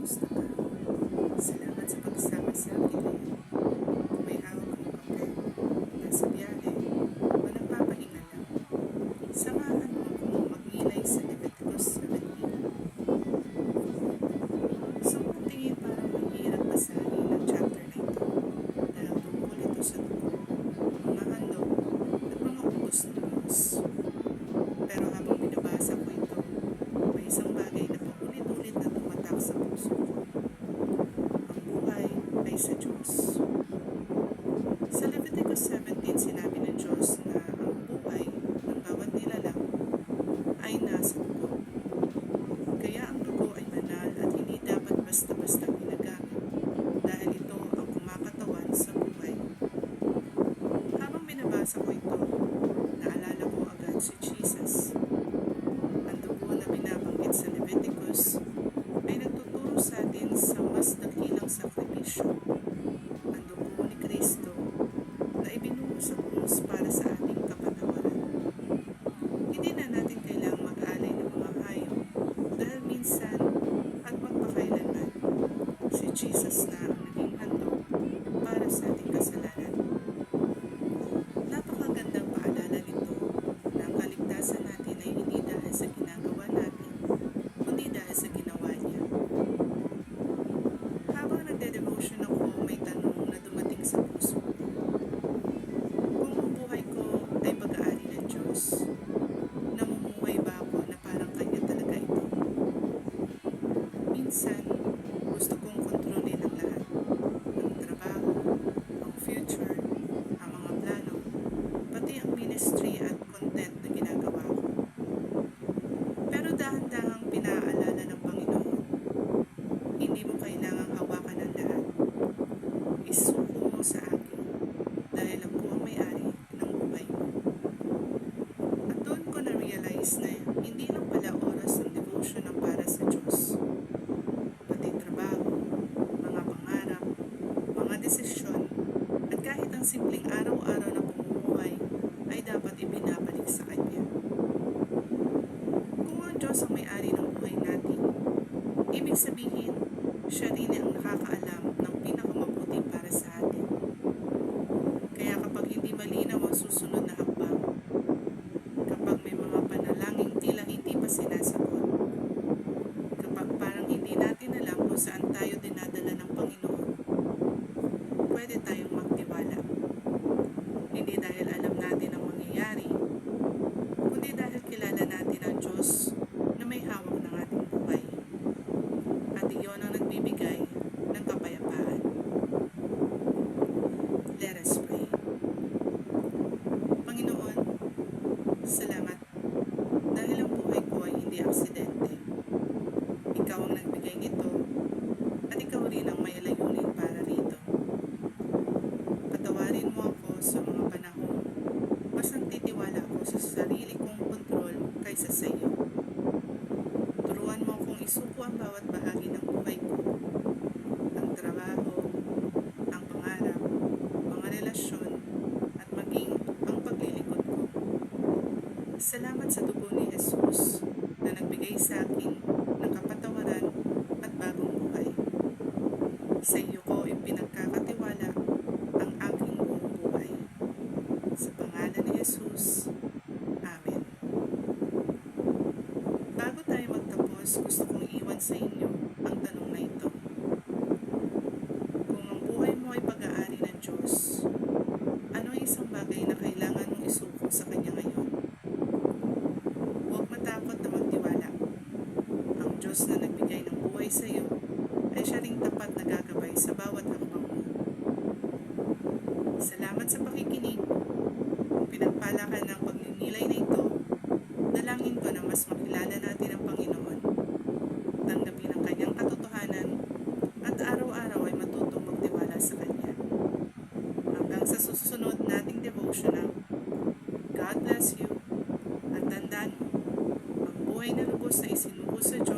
Kamusta ka? Salamat sa pagsama sa akin ngayon. Kung may hawak kang kape, nasa biyahe, o nagpapahinga lang, samahan mo akong magnilay sa Leviticus 17. Sa unang tingin parang mahirap basahin ang chapter na ito dahil tungkol ito sa dugo, mga handog, at mga utos ng Diyos. Pero habang binabasa ko ito, may isang bagay na paulit-ulit na tumatak sa puso ko. Ang buhay ay sa Diyos. Sa Leviticus 17, sinabi ng Diyos na ang buhay ng bawat nilalang ay nasa dugo. Kaya ang dugo ay banal at hindi dapat basta-basta ginagamit dahil ito ang kumakatawan sa buhay. Habang binabasa ko ito, naalala ko agad si Jesus. Ang dugo na binabanggit sa Leviticus ay nagtuturo sa atin sa mas dakilang sakripisyo. Ang dugo ni Kristo na ibinuhos sa krus para sa ating kapatawaran. Hindi na natin kailangang mag-alay ng mga hayop dahil minsan at magpakailanman si Jesus na ang naging handog para sa ating kasalanan. Napakagandang paalala nito na ang kaligtasan natin ay hindi dahil sa ginagawa natin, kundi dahil sa ginawa niya. Habang nagde-devotion ako, may tanong na dumating sa puso ko. Kung ang buhay ko ay pag-aari ng Diyos, namumuhay ba ako na parang Kanya talaga ito? Minsan, gusto kong kontrolin ang lahat. Ang trabaho, ang future, ang mga plano, pati ang ministry at content na ginagawa ko. Pero dahan-dahang pinaalala ng Panginoon, hindi mo kailangang hawakan ang lahat. Isuko mo sa akin dahil ako ang may-ari ng buhay mo. At doon ko na-realize na hindi lang pala oras ng devotion ang para sa Diyos. Pati trabaho, mga pangarap, mga desisyon, at kahit ang simpleng araw-araw na pamumuhay ay dapat ibinabalik sa Kanya. Kung ang Diyos ang may-ari ng buhay natin, ibig sabihin, siya rin ang nakakaalam ng pinakamabuti para sa atin. Kaya kapag hindi malinaw ang susunod na hakbang, kapag may mga panalangin tila hindi pa sinasagot, kapag parang hindi natin alam kung saan tayo dinadala ng Panginoon, pwede tayong magtiwala. Hindi dahil alam natin ang mangyayari, kundi dahil kilala natin ang Diyos na may hawak ng ating buhay. At iyon ang nagbibigay ng kapayapaan. Let us pray. Panginoon, salamat dahil ang buhay ko ay hindi aksidente. Ikaw ang nagbigay nito at ikaw rin ang may layunin para rito. Patawarin mo ako sa mga panahon mas nagtitiwala ako sa sarili kong kontrol kaysa sa iyo. Turuan mo akong isuko ang bawat bahagi ng buhay ko. Ang trabaho, ang pangarap, mga relasyon, at maging ang paglilingkod ko. Salamat sa dugo ni Jesus na nagbigay sa akin ng kapatawaran at bagong buhay. Sa iyo ko ipinagkakatiwala ang aking buong buhay. Sa pangalan ni Jesus, Amen. Bago tayo magtapos, gusto kong iwan sa inyo ang tanong na ito. Kung ang buhay mo ay pag-aari ng Diyos, ano ang isang bagay na kailangan mong isuko sa Kanya ngayon? Huwag matakot na magtiwala. Ang Diyos na nagbigay ng buhay sa iyo ay siya ring tapat na gagabay sa bawat hakbang mo. Salamat sa pakikinig. Kung pinagpala ka ng pagninilay na ito, dalangin ko na mas makilala natin ang Panginoon, tanggapin ang Kanyang katotohanan, at araw-araw ay matutong magtiwala sa Kanya. Hanggang sa susunod nating devotional, God bless you, at tandaan mo, ang buhay na lubos na isinuko sa Diyos